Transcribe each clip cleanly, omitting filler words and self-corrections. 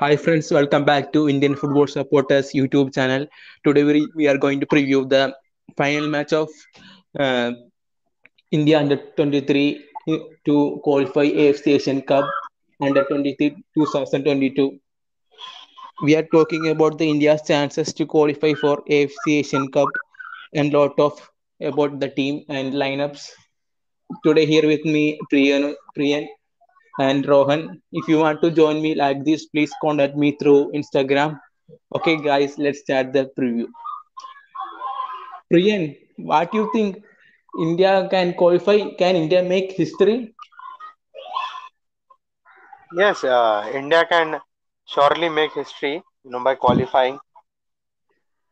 Hi friends, welcome back to Indian Football Supporters YouTube channel. Today we are going to preview the final match of uh, India under 23 to qualify AFC Asian Cup under 23 2022. We are talking about the India's chances to qualify for AFC Asian Cup and lot of about the team and lineups. Today here with me Priyan and Rohan. If you want to join me like this, please contact me through Instagram. Okay, guys, let's start the preview. Priyan, what do you think? India can qualify? Can India make history? Yes, India can surely make history, by qualifying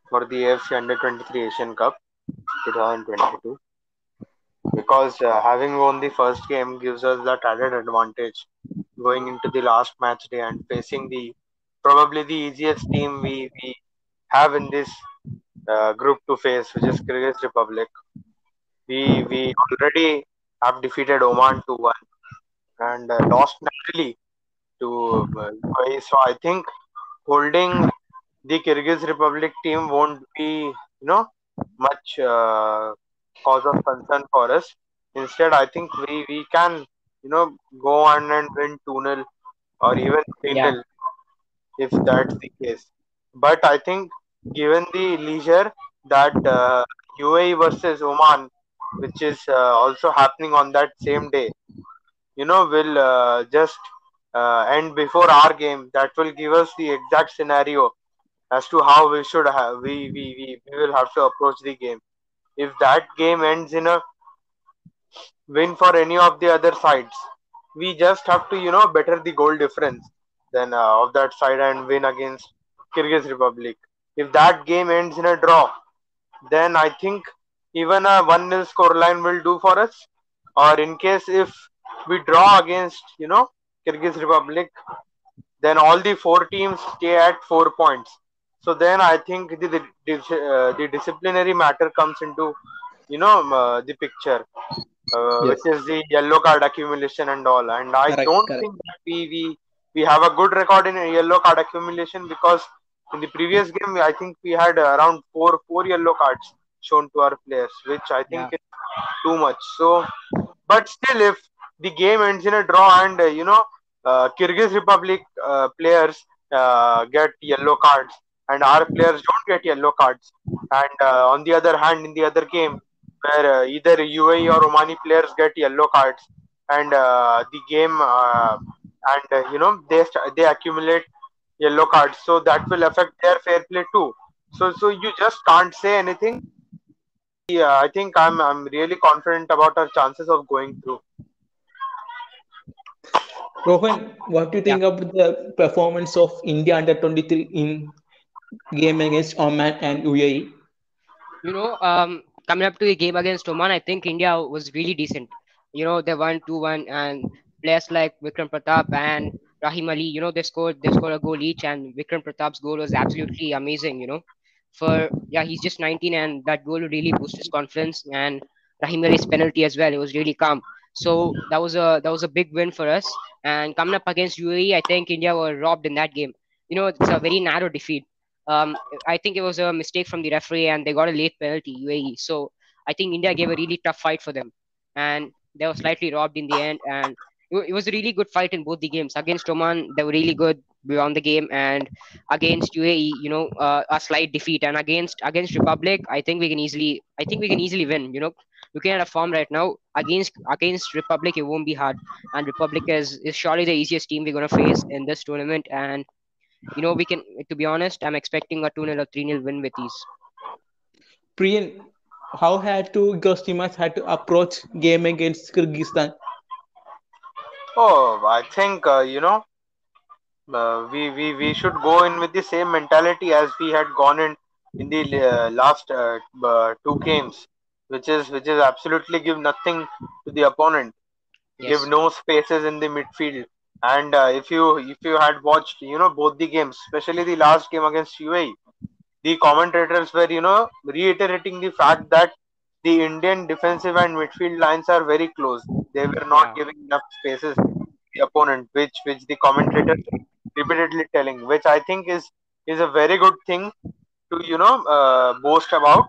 for the AFC Under 23 Asian Cup 2022. Because having won the first game gives us that added advantage going into the last match day and facing the probably the easiest team we have in this group to face, which is Kyrgyz Republic. We already have defeated Oman 2-1 and lost narrowly to UAE. So I think holding the Kyrgyz Republic team won't be, much cause of concern for us. Instead, I think we can, go on and win 2-0 or even Yeah, 3-0 if that's the case. But I think given the leisure that UAE versus Oman, which is also happening on that same day, will just end before our game. That will give us the exact scenario as to how we should have we will have to approach the game. If that game ends in a win for any of the other sides, we just have to better the goal difference then of that side and win against Kyrgyz Republic. If that game ends in a draw, then I think even a 1-0 scoreline will do for us. Or in case if we draw against Kyrgyz Republic, then all the four teams stay at 4 points. So then I think the disciplinary matter comes into the picture, which Yes, is the yellow card accumulation and all. And I correct, don't correct. think that we have a good record in yellow card accumulation, because in the previous game I think we had around four yellow cards shown to our players, which I think yeah, is too much. So but still, if the game ends in a draw and Kyrgyz Republic players get yellow cards and our players don't get yellow cards, and on the other hand, in the other game where either UAE or Omani players get yellow cards and the game and they accumulate yellow cards, so that will affect their fair play too. So you just can't say anything. I think I'm really confident about our chances of going through. Rohan, what do you yeah. think about the performance of India under 23 in game against Oman and UAE? Coming up to the game against Oman, I think India was really decent. They won 2-1, and players like Vikram Pratap and Rahim Ali, they scored a goal each, and Vikram Pratap's goal was absolutely amazing. For yeah, he's just 19, and that goal really boosted his confidence. And Rahim Ali's penalty as well, it was really calm. So that was a big win for us. And coming up against UAE, I think India were robbed in that game. It's a very narrow defeat. um, I think it was a mistake from the referee, and they got a late penalty, UAE. So I think India gave a really tough fight for them, and they were slightly robbed in the end. And it was a really good fight in both the games. Against Oman, they were really good beyond the game, and against UAE, a slight defeat. And against Republic, I think we can easily win. Looking at a form right now against Republic, it won't be hard. And Republic is surely the easiest team we're gonna face in this tournament. And we can, to be honest, I'm expecting a 2-0 or 3-0 win with ease. Priyan, how had to Gostimas had to approach game against Kyrgyzstan? Oh, I think we should go in with the same mentality as we had gone in the last two games, which is absolutely give nothing to the opponent, give Yes. no spaces in the midfield. And if you had watched both the games, especially the last game against UAE, the commentators were reiterating the fact that the Indian defensive and midfield lines are very close. They were not Yeah. giving enough spaces to the opponent, which the commentators repeatedly telling, which I think is a very good thing to boast about,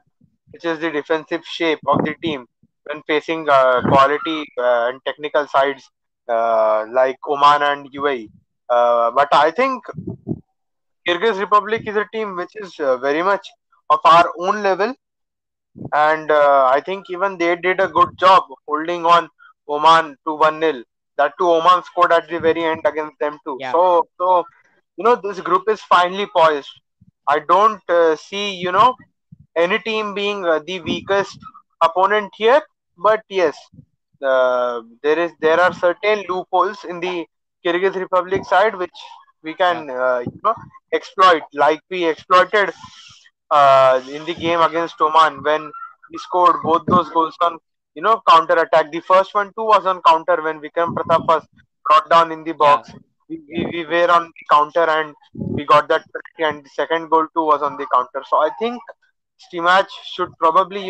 which is the defensive shape of the team when facing quality and technical sides like Oman and UAE. But I think Kyrgyz Republic is a team which is very much of our own level, and I think even they did a good job holding on Oman to 1-0. That too, Oman scored at the very end against them too. Yeah, So this group is finally poised. I don't see any team being the weakest opponent here, but yes, there are certain loopholes in the Kyrgyz Republic side which we yeah, can exploit, like we exploited in the game against Oman when we scored both those goals on counter attack. The first one too was on counter when Vikram Pratap was brought down in the yeah, box. We, yeah. we, we were on the counter and we got that penalty, and the second goal too was on the counter. So I think Stimac should probably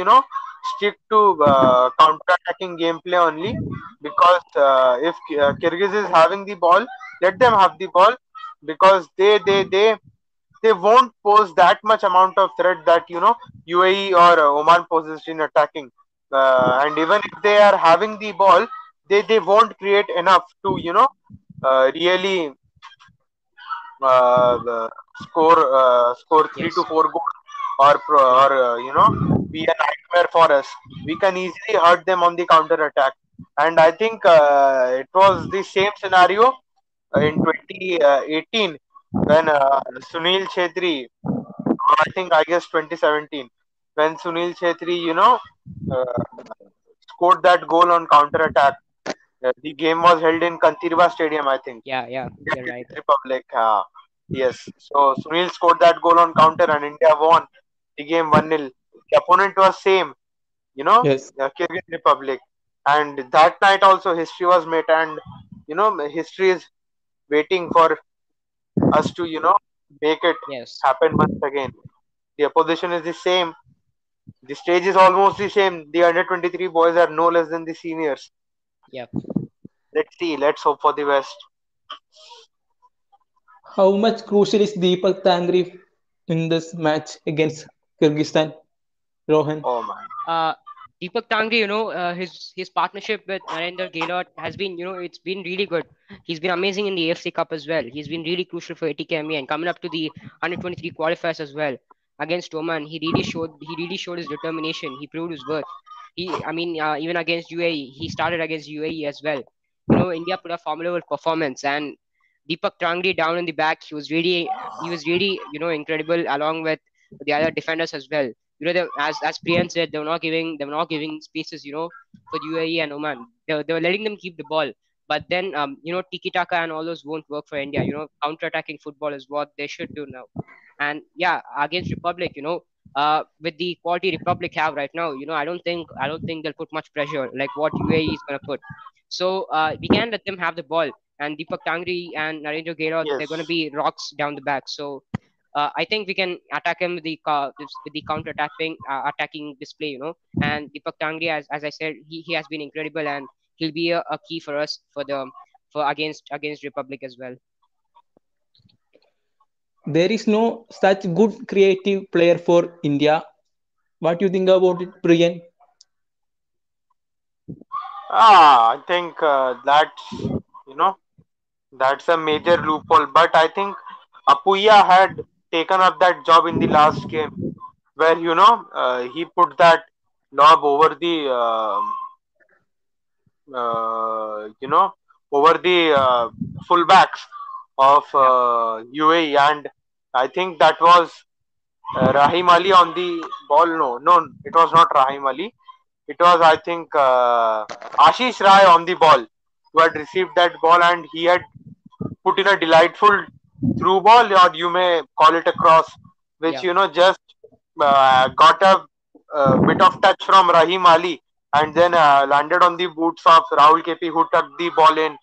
stick to counter-attacking gameplay only, because if Kyrgyz is having the ball, let them have the ball, because they won't pose that much amount of threat that UAE or Oman poses in attacking. And even if they are having the ball, they won't create enough to really score three to Yes, four goals, or yeah, be a nightmare for us. We can easily hurt them on the counter attack, and I think it was the same scenario in 2018 when Sunil Chetri, or I guess 2017, when Sunil Chetri uh, scored that goal on counter attack. The game was held in Kantirva Stadium, I think. yeah, yeah. India You're right. Kyrgyz Republic. Yes. So Sunil scored that goal on counter and India won the game 1-0. The opponent was same, Yes. Kyrgyz Republic. And that night also history was made, and history is waiting for us to make it Yes, happen once again. The opposition is the same. The stage is almost the same. The under 23 boys are no less than the seniors. yeah. Let's see. Let's hope for the best. How much crucial is Deepak Tangri in this match against Kyrgyzstan, Rohan? Oh my. uh, Deepak Tangri, his partnership with Narendra Gaylord has been, it's been really good. He's been amazing in the AFC Cup as well. He's been really crucial for ATKME and coming up to the under 23 qualifiers as well against Oman. He really showed his determination. He proved his worth. Even against UAE, he started against UAE as well. India put a formidable performance, and Deepak Tangri down in the back, he was really incredible along with the other defenders as well. As Priyan said, they were not giving spaces, for UAE and Oman. They were letting them keep the ball. But then, tiki taka and all those won't work for India. Counter attacking football is what they should do now. And yeah, against Republic, with the quality Republic have right now, I don't think they'll put much pressure like what UAE is gonna put. So we can let them have the ball. And Deepak Tangri and Narendra Gaylord, they're gonna Yes. be rocks down the back. So I think we can attack him with the counter attacking display, And Deepak Tangri, as I said, he has been incredible, and he'll be a key for us for against Republic as well. There is no such good creative player for India. What do you think about it, Priyan? I think you know that's a major loophole. But I think Apuya had taken up that job in the last game, where he put that lob over the you know over the fullbacks of Yeah, UAE, and I think that was Rahim Ali on the ball. No, no, it was not Rahim Ali. It was, I think, Ashish Rai on the ball, who had received that ball, and he had put in a delightful through ball, or you may call it a cross, which yeah, just got a bit of touch from Rahim Ali, and then landed on the boots of Rahul KP, who tucked the ball in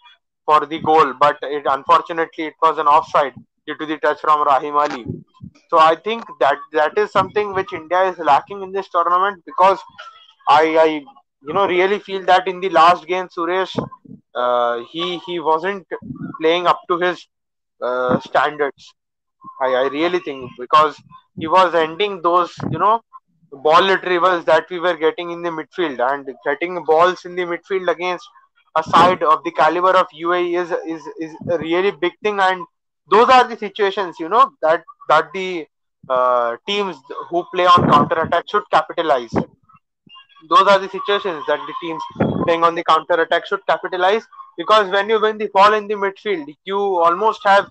for the goal. But unfortunately it was an offside due to the touch from Rahim Ali. So I think that is something which India is lacking in this tournament, because I really feel that in the last game, Suresh, he wasn't playing up to his standards. I really think, because he was ending those, ball retrievals that we were getting in the midfield, and getting balls in the midfield against a side of the caliber of UAE is a really big thing. And those are the situations, that the teams who play on counter attack should capitalize. Those are the situations that the teams playing on the counter attack should capitalize, because when you win the ball in the midfield, you almost have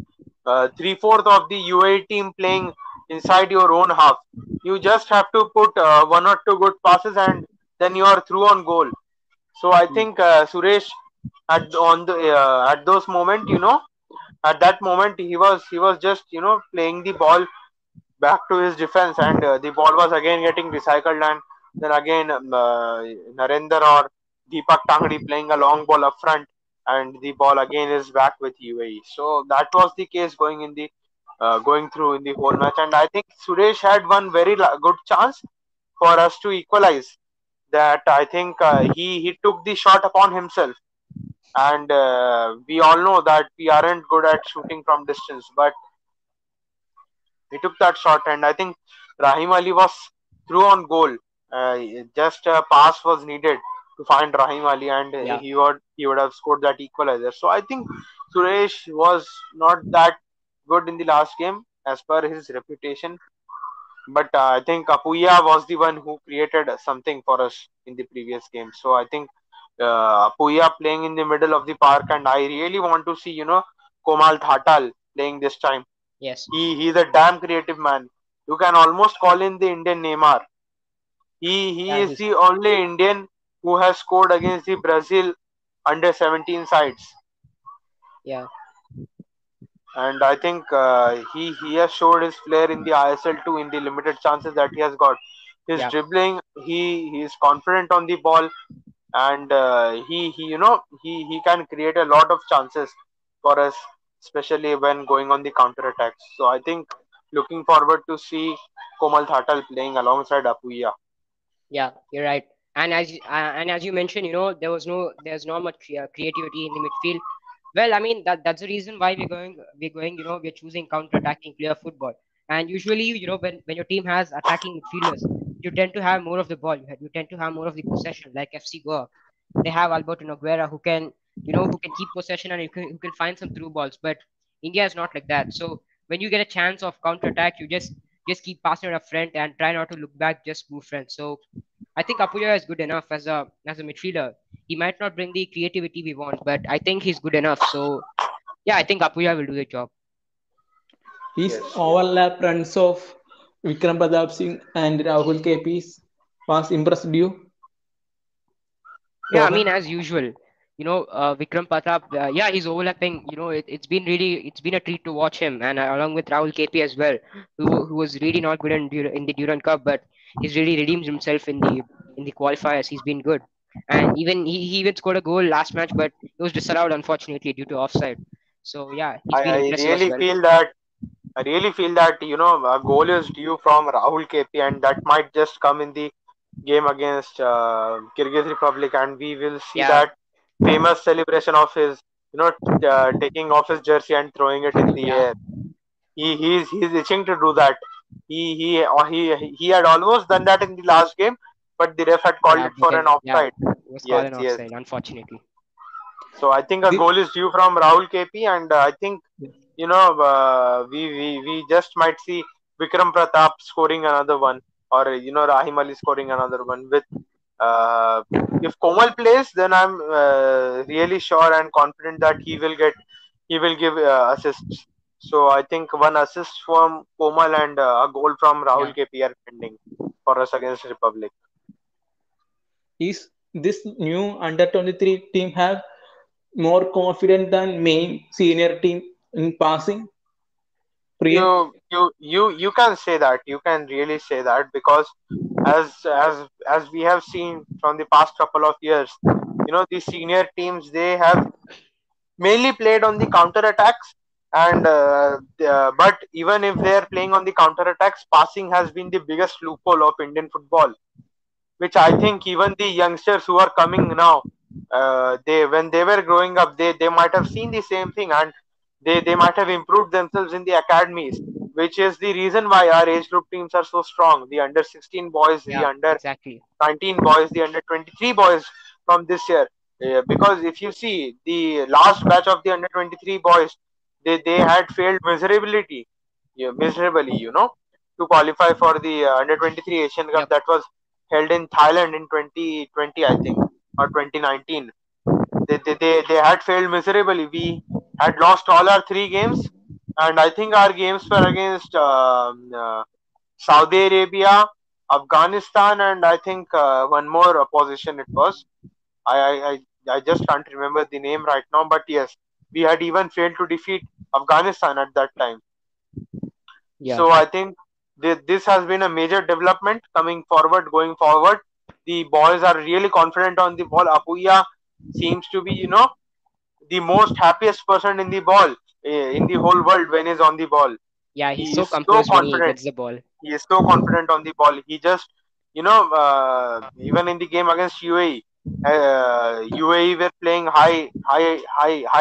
three-fourth of the UAE team playing inside your own half. You just have to put one or two good passes, and then you are through on goal. So I think Suresh, at those moment, at that moment, he was just, playing the ball back to his defense, and the ball was again getting recycled, and then again Narendra or Deepak Tangdi playing a long ball up front, and the ball again is back with UAE. So that was the case going through in the whole match, and I think Suresh had one very good chance for us to equalize. That I think he took the shot upon himself, and we all know that we aren't good at shooting from distance, but he took that shot, and I think Rahim Ali was through on goal. Just a pass was needed to find Rahim Ali, and Yeah, he would have scored that equalizer. So I think Suresh was not that good in the last game as per his reputation, but I think Apuya was the one who created something for us in the previous game. So I think Apuya playing in the middle of the park, and I really want to see, Komal Thatal playing this time. yes, He's a damn creative man. You can almost call him the Indian Neymar. He yeah, is the only Indian who has scored against the Brazil under 17 sides, yeah, and I think he has showed his flair in the ISL too, in the limited chances that he has got. His yeah, dribbling, he is confident on the ball, and he can create a lot of chances for us, especially when going on the counter attacks. So I think looking forward to see Komal Thatal playing alongside Apuya. yeah. You're right. And as you mentioned, there's not much creativity in the midfield. Well, I mean that's the reason why we're going. We're choosing counter-attacking player football. And usually, when your team has attacking midfielders, you tend to have more of the ball. You tend to have more of the possession, like FC Goa. They have Alberto Nogueira who can keep possession and who can find some through balls. But India is not like that. So when you get a chance of counter attack, you just keep passing it up front and try not to look back, just move front. So I think Apuya is good enough as a midfielder. He might not bring the creativity we want, but I think he's good enough. So yeah, I think Apuya will do the job. His Yes, yes. overlap runs of Vikram Pratap Singh and Rahul KP's was impressed you, Yeah, I Rohan? mean, as usual, Vikram Pratap, yeah, he's overlapping. It's been a treat to watch him, and along with Rahul KP as well, who was really not good in the Durand Cup, but he's really redeemed himself in the qualifiers. He's been good, and he even scored a goal last match, but it was disallowed unfortunately due to offside. So yeah, he's I, been I impressive as really well. feel that I really feel that a goal is due from Rahul KP, and that might just come in the game against Kyrgyz Republic, and we will see Yeah, that famous celebration of his, taking off his jersey and throwing it in the yeah, air. He's itching to do that. He had almost done that in the last game, but the ref had called yeah, it but for an then yeah, offside. it was called Yes, an yes. offside, unfortunately. So I think a The, goal is due from Rahul KP, and I think we just might see Vikram Pratap scoring another one, or Rahim Ali scoring another one. With uh, if Komal plays, then I'm really sure and confident that he will give assists. So I think one assist from Komal and a goal from Yeah. Rahul KP are pending for us against Republic. is this new under 23 team have more confident than main senior team in passing? Priyan? You can say that. You can really say that, because as we have seen from the past couple of years, the senior teams, they have mainly played on the counter attacks, and but even if they are playing on the counter attacks, passing has been the biggest loophole of Indian football, which I think even the youngsters who are coming now, they when they were growing up, they might have seen the same thing, and They might have improved themselves in the academies, which is the reason why our age group teams are so strong. The under 16 boys, the Yeah, under exactly. 19 boys, the under 23 boys from this year. Because if you see the last batch of the under 23 boys, they had failed miserability, miserably, to qualify for the under 23 Asian Cup Yep. that was held in Thailand in 2020, I think, or 2019. They had failed miserably. We had lost all our three games, and I think our games were against Saudi Arabia, Afghanistan, and I think one more opposition it was. I, I I just can't remember the name right now, but yes, we had even failed to defeat Afghanistan at that time. Yeah. So I think this has been a major development coming forward. Going forward, the boys are really confident on the ball. Apuya seems to be, the most happiest person in the ball, in the whole world when he's on the ball. Yeah, he's He so is so composed when he confident. gets the ball. He is so confident on the ball. He just, even in the game against UAE, UAE were playing high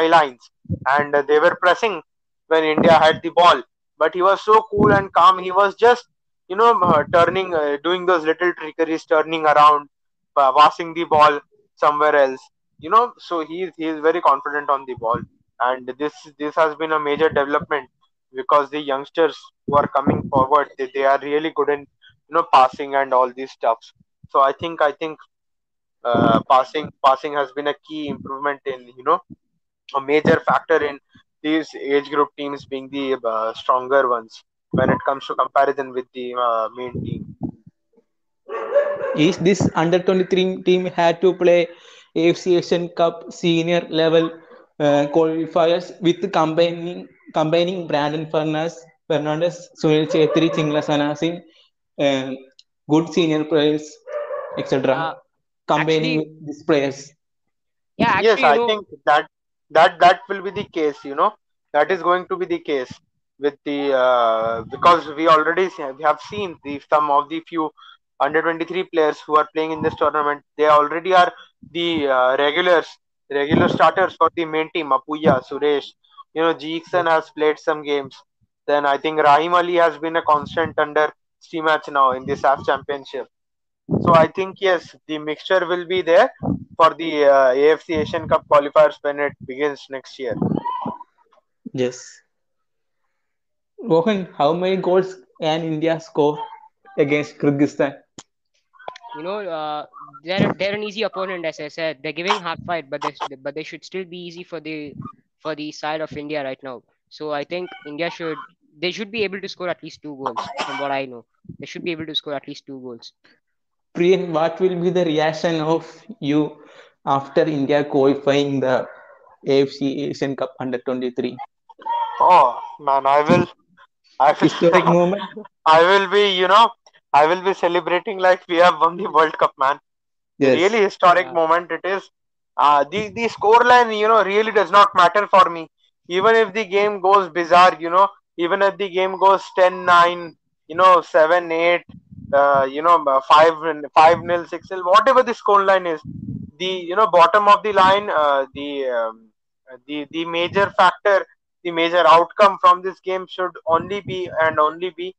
lines, and they were pressing when India had the ball. But he was so cool and calm. He was just, turning, doing those little trickeries, turning around, passing the ball somewhere else. So he is very confident on the ball, and this has been a major development because the youngsters who are coming forward, they are really good in passing and all these stuffs. So I think passing has been a key improvement in, a major factor in these age group teams being the stronger ones when it comes to comparison with the main team. Is this under 23 team had to play AFC Asian Cup senior level qualifiers with combining Brandon Fernandez, Sunil Chetri, Chinglasana Singh, uh, good senior players, etc. Uh, Combining actually, with these players. yeah, Yes, actually, I think that will be the case. That is going to be the case with the because we have seen the some of the few under 23 players who are playing in this tournament. They already are the regular starters for the main team. Apuya, Suresh, Jeekson has played some games. Then I think Rahim Ali has been a constant under steam match now in the SAF Championship. So I think yes, the mixture will be there for the AFC Asian Cup qualifiers when it begins next year. Yes. Rohan, how many goals can India score against Kyrgyzstan? you know, they're an easy opponent, as I said. They're giving hard fight, but they should still be easy for the side of India right now. So I think they should be able to score at least 2 goals, from what I know. They should be able to score at least 2 goals. Priyan, what will be the reaction of you after India qualifying the AFC Asian Cup under 23? Oh man, I Historic will, moment? I will be, I will be celebrating like we have won the World Cup, man. Yes. Really historic Yeah, moment it is. The scoreline, really does not matter for me. Even if the game goes bizarre, even if the game goes 10-9, 7-8, 5-0, 6-0, whatever the scoreline is, the bottom of the line, the major factor, the major outcome from this game should only be and only be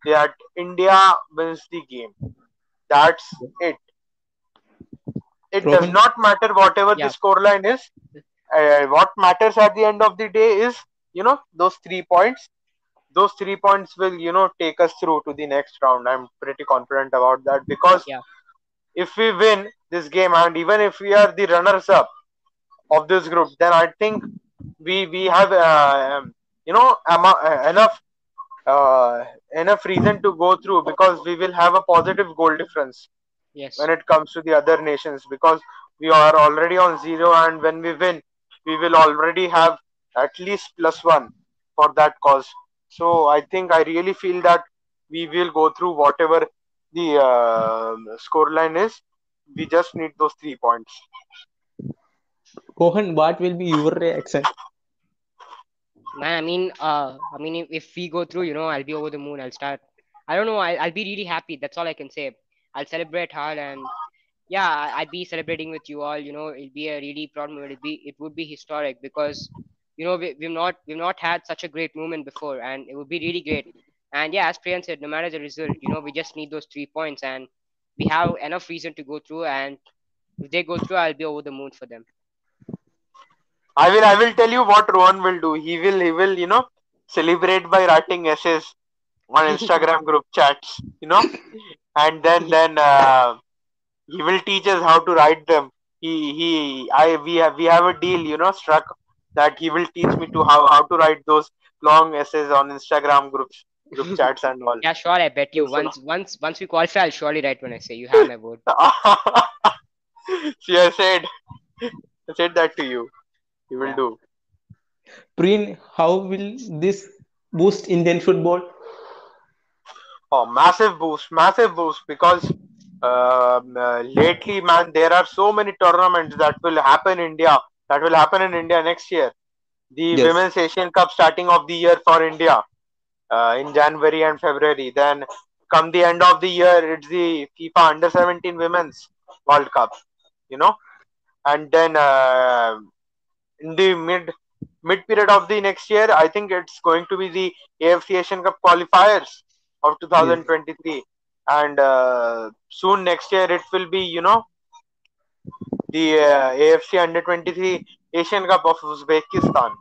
that India wins the game. That's it. It does Rohan, not matter whatever the yeah, scoreline is. What matters at the end of the day is, those 3 points. Those 3 points will, take us through to the next round. I'm pretty confident about that because yeah, if we win this game and even if we are the runners up of this group, then I think we have enough enough reason to go through because we will have a positive goal difference when yes. it comes to the other nations because we are already on zero, and when we win we will already have at least +1 for that cause. So I think I really feel that we will go through whatever the scoreline is. We just need those 3 points. Rohan, what will be your reaction? Man, I mean, if we go through, I'll be over the moon. I'll start. I don't know. I'll be really happy. That's all I can say. I'll celebrate hard, and yeah, I'd be celebrating with you all. It'll be a really proud moment. It would be historic because we've not had such a great moment before, and it would be really great. And yeah, as Priyan said, no matter the result, we just need those 3 points, and we have enough reason to go through. And if they go through, I'll be over the moon for them. I will tell you what Rohan will do. He will celebrate by writing essays on Instagram group chats, and then he will teach us how to write them. He I we have a deal, struck, that he will teach me to how to write those long essays on Instagram group chats and all. Yeah, sure. I bet you So, once we qualify, I'll surely write when I say. You have my word. see, I said that to you. He will Yeah. do. Preen, how will this boost Indian football? Oh, massive boost, because lately, man, there are so many tournaments that will happen in India next year. The Yes, Women's Asian Cup starting of the year for India in January and February. Then come the end of the year, it's the FIFA Under 17 Women's World Cup, you know, and then in the mid period of the next year, I think it's going to be the AFC Asian Cup qualifiers of yes, 2023, and soon next year it will be the AFC Under 23 Asian Cup of Uzbekistan.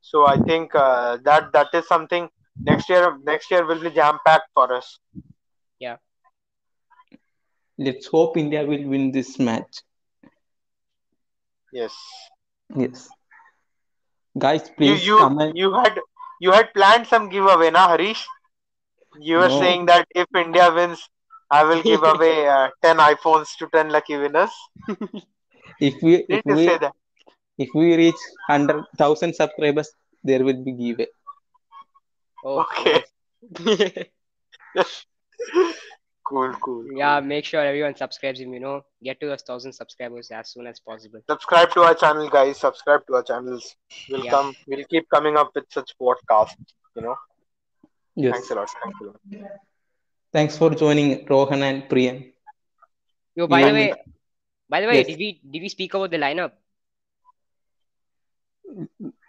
So I think that is something next year will be jam packed for us. Yeah. let's hope India will win this match. Yes, Yes, guys, you please you comment. you had planned some giveaway, na Harish? You were No, saying that if India wins, I will give away 10 iPhones to 10 lucky winners. if we if Didn't you we say that? if we reach 100,000 subscribers, there will be giveaway. Oh, Okay. nice. Cool. Yeah, make sure everyone subscribes him. Get to 1,000 subscribers as soon as possible. Subscribe to our channel, guys. Subscribe to our channels. We'll Yeah. come. We'll keep coming up with such podcasts. You know. Thanks Yes. a lot. Thanks a lot. Thanks for joining Rohan and Priyan. Yo, We by the will Thank meet. way, by the way, Yes, did we speak about the lineup?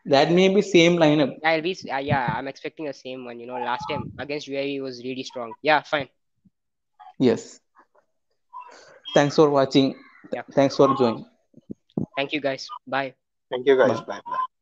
that may be same lineup. Yeah, yeah, I'm expecting the same one. Last time against UAE was really strong. Yeah, fine. Yes. Thanks for watching. Yeah. Thanks for joining. Thank you guys. Bye. you, guys. Bye. Bye.